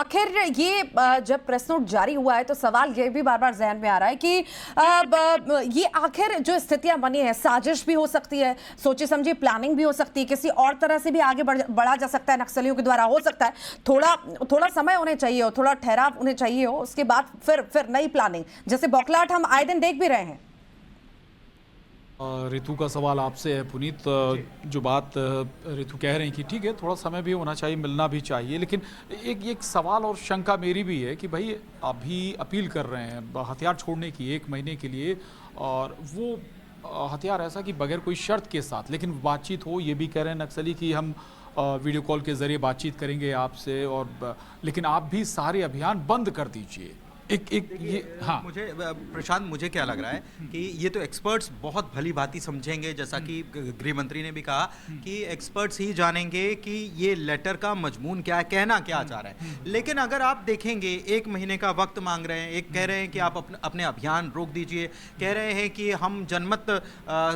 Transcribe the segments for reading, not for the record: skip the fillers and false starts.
आखिर ये जब प्रेस नोट जारी हुआ है तो सवाल ये भी बार बार जहन में आ रहा है कि ये आखिर जो स्थितियां बनी है, साजिश भी हो सकती है, सोचे समझे प्लानिंग भी हो सकती है, किसी और तरह से भी आगे बढ़ा जा सकता है, नक्सलियों के द्वारा हो सकता है। थोड़ा समय होने चाहिए हो, थोड़ा ठहराव होने चाहिए हो, उसके बाद फिर नई प्लानिंग, जैसे बौखलाहट हम आए दिन देख भी रहे हैं। ऋतु का सवाल आपसे है पुनीत। जो बात ऋतु कह रही हैं कि ठीक है, थोड़ा समय भी होना चाहिए, मिलना भी चाहिए, लेकिन एक सवाल और शंका मेरी भी है कि भाई अभी अपील कर रहे हैं हथियार छोड़ने की 1 महीने के लिए, और वो हथियार ऐसा कि बगैर कोई शर्त के साथ, लेकिन बातचीत हो, ये भी कह रहे हैं नक्सली कि हम वीडियो कॉल के ज़रिए बातचीत करेंगे आपसे, और लेकिन आप भी सारे अभियान बंद कर दीजिए। ये हाँ, मुझे प्रशांत, मुझे क्या लग रहा है कि ये तो एक्सपर्ट्स बहुत भली भांति समझेंगे, जैसा कि गृह मंत्री ने भी कहा कि एक्सपर्ट्स ही जानेंगे कि ये लेटर का मजमून क्या है, कहना क्या चाह रहा है। लेकिन अगर आप देखेंगे 1 महीने का वक्त मांग रहे हैं, एक कह रहे हैं कि आप अपने अभियान रोक दीजिए, कह रहे हैं कि हम जनमत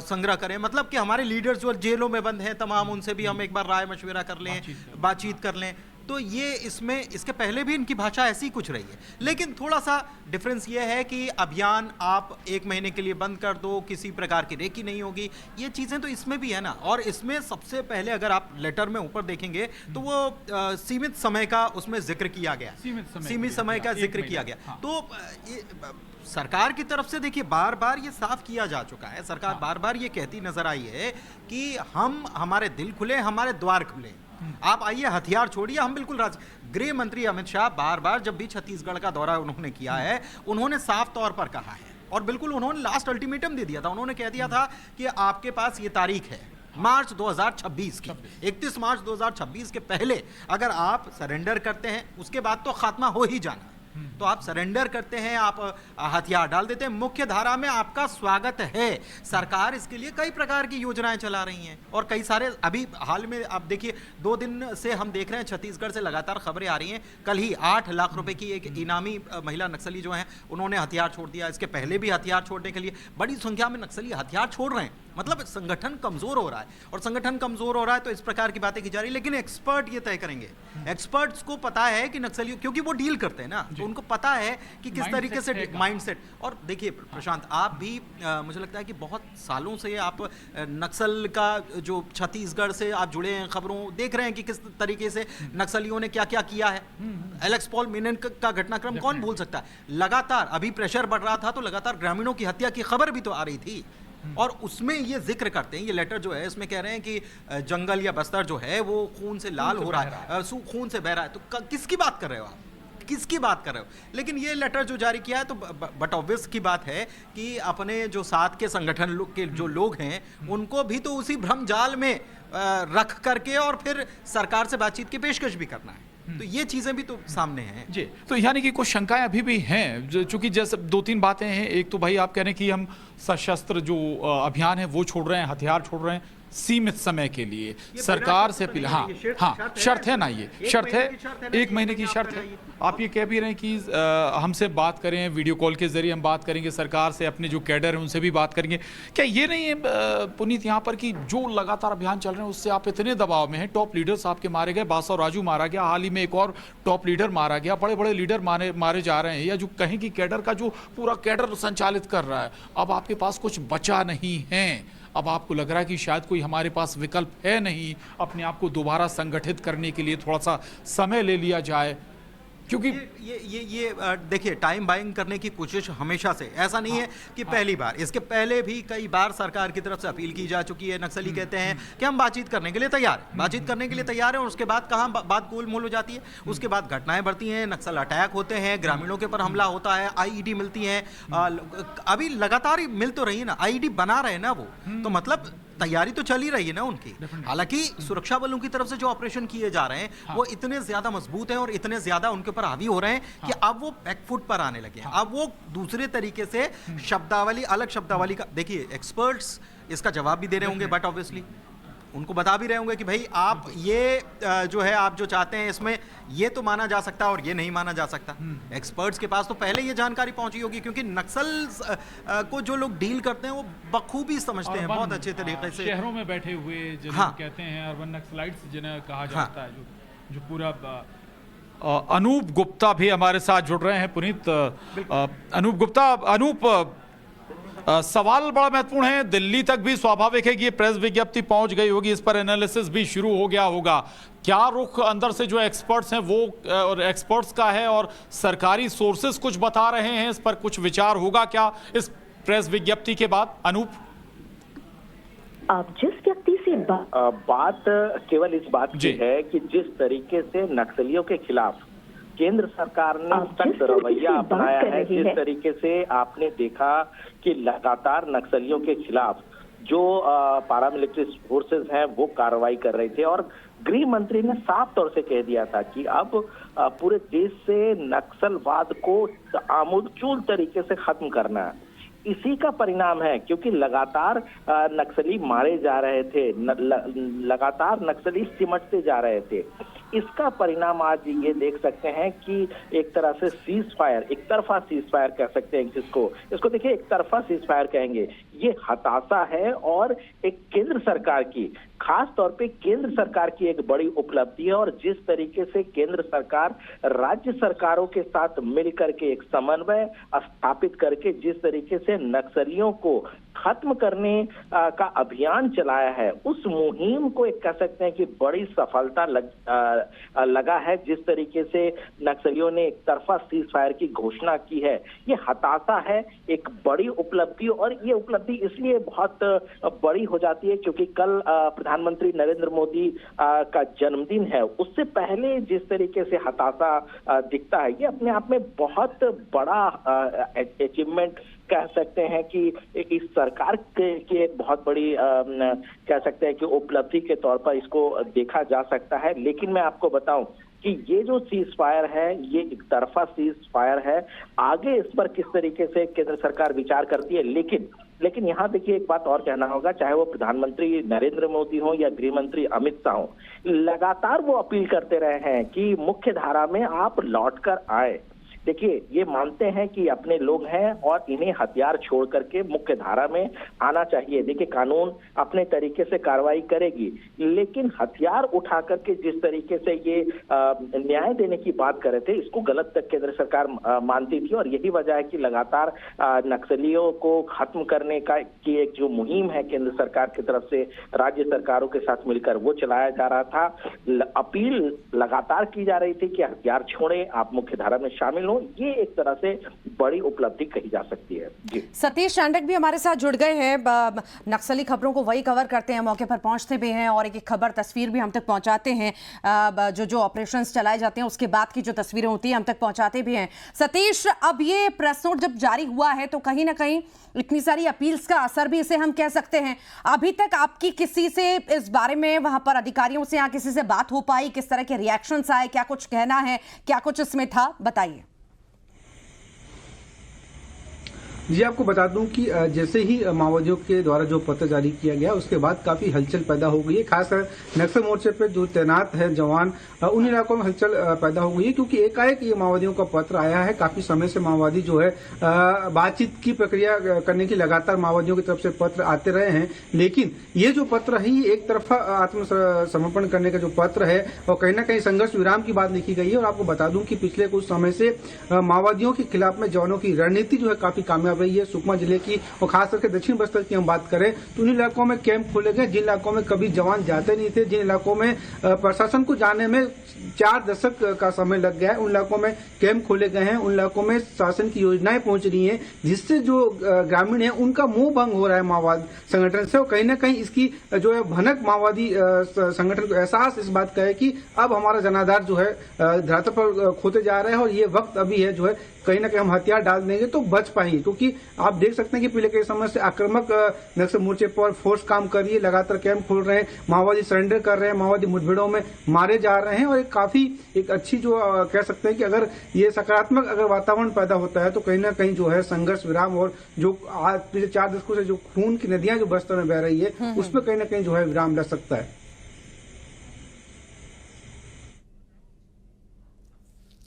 संग्रह करें, मतलब कि हमारे लीडर्स जो जेलों में बंद हैं तमाम, उनसे भी हम एक बार राय मशविरा कर लें, बातचीत कर लें। तो ये इसके पहले भी इनकी भाषा ऐसी कुछ रही है, लेकिन थोड़ा सा डिफरेंस ये है कि अभियान आप 1 महीने के लिए बंद कर दो, किसी प्रकार की रेकी नहीं होगी, ये चीज़ें तो इसमें भी है ना। और इसमें सबसे पहले अगर आप लेटर में ऊपर देखेंगे तो वो सीमित समय का उसमें जिक्र किया गया, सीमित समय का जिक्र किया गया। हाँ। तो सरकार की तरफ से देखिए बार बार ये साफ किया जा चुका है, सरकार बार बार ये कहती नजर आई है कि हमारे दिल खुले, हमारे द्वार खुले, आप आइए, हथियार छोड़िए, हम बिल्कुल गृह मंत्री अमित शाह बार बार जब भी छत्तीसगढ़ का दौरा उन्होंने किया है, उन्होंने साफ तौर पर कहा है, और बिल्कुल उन्होंने लास्ट अल्टीमेटम दे दिया था, उन्होंने कह दिया था कि आपके पास ये तारीख है मार्च 2026 की, 31 मार्च 2026 के पहले अगर आप सरेंडर करते हैं, उसके बाद तो खात्मा हो ही जाना। तो आप सरेंडर करते हैं, आप हथियार डाल देते हैं, मुख्य धारा में आपका स्वागत है। सरकार इसके लिए कई प्रकार की योजनाएं चला रही हैं, और कई सारे अभी हाल में आप देखिए 2 दिन से हम देख रहे हैं छत्तीसगढ़ से लगातार खबरें आ रही हैं। कल ही 8 लाख रुपए की एक इनामी महिला नक्सली जो हैं उन्होंने हथियार छोड़ दिया। इसके पहले भी हथियार छोड़ने के लिए बड़ी संख्या में नक्सली हथियार छोड़ रहे हैं, मतलब संगठन कमजोर हो रहा है, और संगठन कमजोर हो रहा है तो इस प्रकार की बातें की जा रही है। लेकिन एक्सपर्ट ये तय करेंगे, एक्सपर्ट्स को पता है कि नक्सलियों, क्योंकि वो डील करते हैं ना, तो उनको पता है कि किस तरीके से माइंडसेट। और देखिए प्रशांत, आप भी मुझे लगता है कि बहुत सालों से आप नक्सल का जो छत्तीसगढ़ से आप जुड़े हैं, खबरों देख रहे हैं कि किस तरीके से नक्सलियों ने क्या क्या किया है। एलेक्स पॉल मेनन का घटनाक्रम कौन भूल सकता है। लगातार अभी प्रेशर बढ़ रहा था तो लगातार ग्रामीणों की हत्या की खबर भी तो आ रही थी, और उसमें ये जिक्र करते हैं, ये लेटर जो है इसमें कह रहे हैं कि जंगल या बस्तर जो है वो खून से लाल हो रहा है, खून से बह रहा है। तो किसकी बात कर रहे हो आप, किसकी बात कर रहे हो? लेकिन ये लेटर जो जारी किया है तो बट ऑब्वियस की बात है कि अपने जो साथ के संगठन के जो लोग हैं उनको भी तो उसी भ्रम जाल में रख करके और फिर सरकार से बातचीत की पेशकश भी करना है। तो ये चीजें भी तो सामने हैं जी। तो यानी कि कुछ शंकाएं अभी भी हैं, चूंकि जैसे 2-3 बातें हैं। एक तो भाई आप कह रहे हैं कि हम सशस्त्र जो अभियान है वो छोड़ रहे हैं, हथियार छोड़ रहे हैं सीमित समय के लिए, सरकार से अपील। हाँ हाँ, शर्त है ना, ये शर्त है, 1 महीने की शर्त है। आप ये कह भी रहे हैं कि हमसे बात करें, वीडियो कॉल के जरिए हम बात करेंगे सरकार से, अपने जो कैडर है उनसे भी बात करेंगे। क्या ये नहीं है पुनीत यहाँ पर कि जो लगातार अभियान चल रहे हैं उससे आप इतने दबाव में हैं? टॉप लीडर्स आपके मारे गए, बासव राजू मारा गया, हाल ही में एक और टॉप लीडर मारा गया, बड़े बड़े लीडर मारे जा रहे हैं, या जो कहें कि कैडर का जो पूरा कैडर संचालित कर रहा है, अब आपके पास कुछ बचा नहीं है। अब आपको लग रहा है कि शायद कोई हमारे पास विकल्प है नहीं, अपने आप को दोबारा संगठित करने के लिए थोड़ा सा समय ले लिया जाए, क्योंकि ये देखिए टाइम बाइंग करने की कोशिश हमेशा से, ऐसा नहीं है कि पहली बार, इसके पहले भी कई बार सरकार की तरफ से अपील की जा चुकी है। नक्सली कहते हैं कि हम बातचीत करने के लिए तैयार हैं, बातचीत करने के लिए तैयार हैं, और उसके बाद कहाँ बात गोलमोल हो जाती है, उसके बाद घटनाएं बढ़ती हैं, नक्सल अटैक होते हैं, ग्रामीणों के ऊपर हमला होता है, आईईडी मिलती हैं, अभी लगातार मिल तो रही है ना, आईईडी बना रहे हैं ना वो, तो मतलब तैयारी तो चल ही रही है ना उनकी। हालांकि सुरक्षा बलों की तरफ से जो ऑपरेशन किए जा रहे हैं वो इतने ज्यादा मजबूत हैं और इतने ज्यादा उनके ऊपर हावी हो रहे हैं कि अब वो बैकफुट पर आने लगे हैं। अब वो दूसरे तरीके से शब्दावली, अलग शब्दावली का, देखिए एक्सपर्ट्स इसका जवाब भी दे रहे होंगे, बट ऑब्वियसली उनको बता भी रहे होंगे कि भाई आप ये जो है आप जो चाहते हैं इसमें ये तो माना जा सकता है और ये नहीं माना जा सकता। एक्सपर्ट्स के पास तो पहले ये जानकारी पहुंची होगी, क्योंकि नक्सल को जो लोग डील करते हैं वो बखूबी समझते हैं, बहुत अच्छे तरीके से। शहरों में बैठे हुए जिन्हें कहते हैं अर्बन नक्सलाइट्स जिन्हें कहा जाता है, जो पूरा अनूप गुप्ता भी हमारे साथ जुड़ रहे हैं। पुनीत, अनूप गुप्ता, सवाल बड़ा महत्वपूर्ण है। दिल्ली तक भी स्वाभाविक है कि ये प्रेस विज्ञप्ति पहुंच गई होगी, इस पर एनालिसिस भी शुरू हो गया होगा। क्या रुख अंदर से जो एक्सपर्ट्स हैं वो और एक्सपर्ट्स का है, और सरकारी सोर्सेस कुछ बता रहे हैं, इस पर कुछ विचार होगा क्या इस प्रेस विज्ञप्ति के बाद? अनूप, आप जिस व्यक्ति से बात केवल इस बात की है कि जिस तरीके से नक्सलियों के खिलाफ केंद्र सरकार ने सख्त रवैया अपनाया है, जिस तरीके से आपने देखा कि लगातार नक्सलियों के खिलाफ जो पारामिलिट्री फोर्सेस हैं वो कार्रवाई कर रहे थे, और गृह मंत्री ने साफ तौर से कह दिया था कि अब पूरे देश से नक्सलवाद को आमूलचूल तरीके से खत्म करना है। इसी का परिणाम है, क्योंकि लगातार नक्सली मारे जा रहे थे, लगातार नक्सली सिमटते जा रहे थे। इसका परिणाम आज ये देख सकते हैं कि एक तरह से सीज फायर, एक तरफा सीज फायर कह सकते हैं इसको देखिए, एक तरफा सीज फायर कहेंगे, ये हताशा है। और एक केंद्र सरकार की, खास तौर पे केंद्र सरकार की एक बड़ी उपलब्धि है, और जिस तरीके से केंद्र सरकार राज्य सरकारों के साथ मिलकर के एक समन्वय स्थापित करके जिस तरीके से नक्सलियों को खत्म करने का अभियान चलाया है, उस मुहिम को एक कह सकते हैं कि बड़ी सफलता लगा है। जिस तरीके से नक्सलियों ने एक तरफा सीज फायर की घोषणा की है, ये हताशा है, एक बड़ी उपलब्धि। और ये उपलब्धि इसलिए बहुत बड़ी हो जाती है क्योंकि कल प्रधानमंत्री नरेंद्र मोदी का जन्मदिन है। उससे पहले जिस तरीके से हताशा दिखता है, ये अपने आप में बहुत बड़ा अचीवमेंट कह सकते हैं कि इस सरकार की एक बहुत बड़ी कह सकते हैं कि उपलब्धि के तौर पर इसको देखा जा सकता है। लेकिन मैं आपको बताऊं कि ये जो सीज फायर है, ये एक तरफा सीज फायर है। आगे इस पर किस तरीके से केंद्र सरकार विचार करती है, लेकिन यहाँ देखिए एक बात और कहना होगा, चाहे वो प्रधानमंत्री नरेंद्र मोदी हो या गृह मंत्री अमित शाह हो, लगातार वो अपील करते रहे हैं कि मुख्य धारा में आप लौटकर आए। देखिए, ये मानते हैं कि अपने लोग हैं और इन्हें हथियार छोड़ करके मुख्य धारा में आना चाहिए। देखिए, कानून अपने तरीके से कार्रवाई करेगी, लेकिन हथियार उठा करके जिस तरीके से ये न्याय देने की बात कर रहे थे, इसको गलत तक केंद्र सरकार मानती थी। और यही वजह है कि लगातार नक्सलियों को खत्म करने की एक जो मुहिम है केंद्र सरकार की तरफ से राज्य सरकारों के साथ मिलकर वो चलाया जा रहा था। अपील लगातार की जा रही थी कि हथियार छोड़े, आप मुख्य धारा में शामिल, ये एक तरह से बड़ी उपलब्धि कही जा सकती है। जी, सतीश चांडक भी हमारे साथ जुड़ गए हैं। नक्सली खबरों को वही कवर करते हैं, मौके पर पहुंचते भी हैं और एक खबर तस्वीर भी हम तक पहुंचाते हैं। जो ऑपरेशंस चलाए जाते हैं उसके बाद की जो तस्वीरें होती हैं हम तक पहुंचाते भी हैं। सतीश, अब ये प्रेस नोट जब जारी हुआ है तो कहीं ना कहीं इतनी सारी अपील्स का असर भी इसे हम कह सकते हैं। अभी तक आपकी किसी से इस बारे में वहां पर अधिकारियों से या किसी से बात हो पाई? किस तरह के रिएक्शंस आए? क्या कुछ कहना है? क्या कुछ इसमें था? बताइए। जी, आपको बता दूं कि जैसे ही माओवादियों के द्वारा जो पत्र जारी किया गया उसके बाद काफी हलचल पैदा हो गई है। खासकर नक्सल मोर्चे पे जो तैनात है जवान, उन इलाकों में हलचल पैदा हो गई है, क्योंकि एकाएक ये माओवादियों का पत्र आया है। काफी समय से माओवादी जो है बातचीत की प्रक्रिया करने की लगातार माओवादियों की तरफ से पत्र आते रहे हैं, लेकिन ये जो पत्र है ये एक तरफा आत्मसमर्पण करने का जो पत्र है और कहीं ना कहीं संघर्ष विराम की बात लिखी गई है। और आपको बता दूं कि पिछले कुछ समय से माओवादियों के खिलाफ में जवानों की रणनीति जो है काफी कामयाब रही है। सुकमा जिले की और खास करके दक्षिण बस्तर की हम बात करें तो उन इलाकों में कैंप खोले गए जिन इलाकों में कभी जवान जाते नहीं थे, जिन इलाकों में प्रशासन को जाने में 4 दशक का समय लग गया है, उन इलाकों में कैंप खोले गए हैं। उन इलाकों में शासन की योजनाएं पहुंच रही हैं, जिससे जो ग्रामीण है उनका मुंह भंग हो रहा है माओवादी संगठन से। और कहीं ना कहीं इसकी जो है भनक माओवादी संगठन को एहसास इस बात का है कि अब हमारा जनाधार जो है धरातल पर खोते जा रहे हैं और ये वक्त अभी है जो है कहीं ना कहीं हम हथियार डाल देंगे तो बच पाएंगे। क्योंकि आप देख सकते हैं कि पिछले कई समय से आक्रामक नक्सल मोर्चे पर फोर्स काम कर रही है, लगातार कैंप खोल रहे हैं, माओवादी सरेंडर कर रहे हैं, माओवादी मुठभेड़ों में मारे जा रहे हैं। और एक अच्छी जो कह सकते हैं कि अगर ये सकारात्मक अगर वातावरण पैदा होता है तो कहीं ना कहीं जो है संघर्ष विराम और जो आज पिछले 4 दशकों से जो खून की नदियां जो बस्तर में बह रही है उसमें कहीं ना कहीं जो है विराम लग सकता है।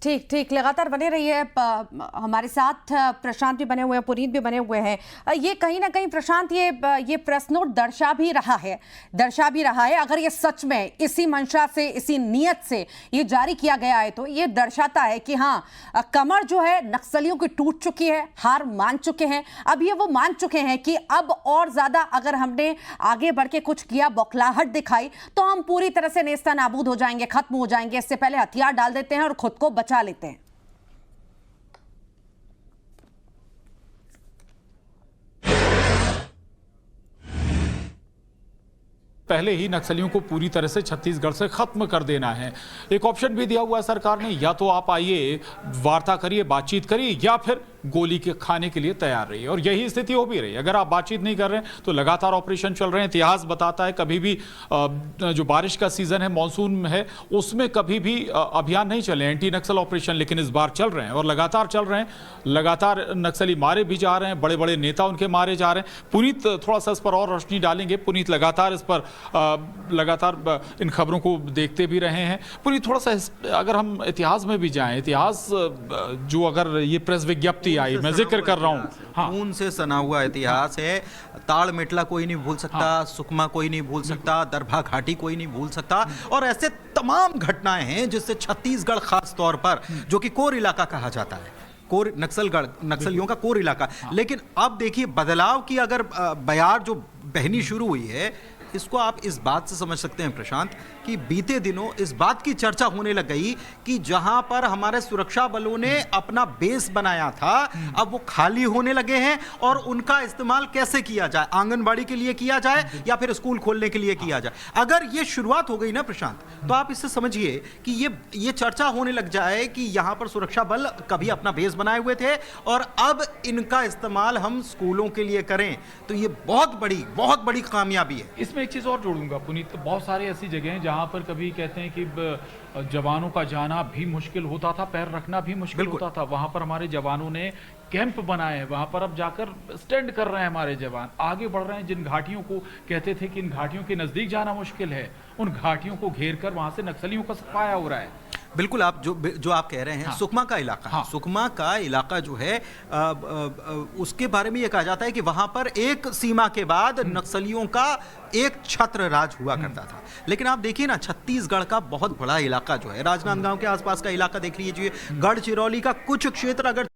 ठीक ठीक, लगातार बने रहिए हमारे साथ। प्रशांत भी बने हुए हैं, पुनीत भी बने हुए हैं। ये कहीं ना कहीं प्रशांत, ये प्रेस नोट दर्शा भी रहा है, अगर ये सच में इसी मंशा से, इसी नीयत से ये जारी किया गया है तो ये दर्शाता है कि हाँ, कमर जो है नक्सलियों की टूट चुकी है, हार मान चुके हैं। अब ये वो मान चुके हैं कि अब और ज्यादा अगर हमने आगे बढ़ के कुछ किया, बौखलाहट दिखाई, तो हम पूरी तरह से नेस्ता नाबूद हो जाएंगे, खत्म हो जाएंगे। इससे पहले हथियार डाल देते हैं और खुद को बचा लेते हैं। पहले ही नक्सलियों को पूरी तरह से छत्तीसगढ़ से खत्म कर देना है। एक ऑप्शन भी दिया हुआ है सरकार ने, या तो आप आइए, वार्ता करिए, बातचीत करिए, या फिर गोली के खाने के लिए तैयार रहिए। और यही स्थिति हो भी रही। अगर आप बातचीत नहीं कर रहे हैं तो लगातार ऑपरेशन चल रहे हैं। इतिहास बताता है कभी भी जो बारिश का सीजन है, मानसून है, उसमें कभी भी अभियान नहीं चले एंटी नक्सल ऑपरेशन, लेकिन इस बार चल रहे हैं और लगातार चल रहे हैं। लगातार नक्सली मारे भी जा रहे हैं, बड़े बड़े नेता उनके मारे जा रहे हैं। पुनीत थोड़ा सा इस पर और रोशनी डालेंगे। पुनीत लगातार इस पर इन खबरों को देखते भी रहे हैं। पुनीत, थोड़ा सा अगर हम इतिहास में भी जाएं, इतिहास जो अगर ये प्रेस विज्ञप्ति आई, मैं जिक्र कर रहा हूं, हाँ, खून से सना हुआ इतिहास है। ताड़ मेटला कोई नहीं भूल सकता, हाँ, सुकमा कोई नहीं भूल सकता, दरभा घाटी कोई नहीं भूल सकता, और ऐसे तमाम घटनाएं हैं जिससे छत्तीसगढ़ खास तौर पर, जो कि कोर इलाका कहा जाता है, कोर नक्सलियों का कोर इलाका। लेकिन अब देखिए, बदलाव की अगर बयार जो बहनी शुरू हुई है, इसको आप इस बात से समझ सकते हैं प्रशांत, कि बीते दिनों इस बात की चर्चा होने लग गई कि जहां पर हमारे सुरक्षा बलों ने अपना बेस बनाया था, अब वो खाली होने लगे हैं और उनका इस्तेमाल कैसे किया जाए, आंगनबाड़ी के लिए किया जाए या फिर स्कूल खोलने के लिए किया जाए। अगर ये शुरुआत हो गई ना प्रशांत, तो आप इससे समझिए कि ये चर्चा होने लग जाए कि यहां पर सुरक्षा बल कभी अपना बेस बनाए हुए थे और अब इनका इस्तेमाल हम स्कूलों के लिए करें, तो ये बहुत बड़ी कामयाबी है। इसमें एक चीज और जोड़ूंगा पुनीत, तो बहुत सारी ऐसी जगह हैं जहां पर कभी कहते हैं कि जवानों का जाना भी मुश्किल होता था, पैर रखना भी मुश्किल होता था। वहां पर हमारे जवानों ने कैंप बनाए हैं, वहां पर अब जाकर स्टैंड कर रहे हैं हमारे जवान, आगे बढ़ रहे हैं। जिन घाटियों को कहते थे कि इन घाटियों के नजदीक जाना मुश्किल है, उन घाटियों को घेर कर वहां से नक्सलियों का सफाया हो रहा है। बिल्कुल, आप जो आप कह रहे हैं, हाँ, सुकमा का इलाका, हाँ, सुकमा का इलाका जो है, उसके बारे में ये कहा जाता है कि वहां पर एक सीमा के बाद नक्सलियों का एक छत्र राज हुआ करता था। लेकिन आप देखिए ना, छत्तीसगढ़ का बहुत बड़ा इलाका जो है, राजनांदगांव के आसपास का इलाका देख लीजिए, गढ़चिरौली का कुछ क्षेत्र अगर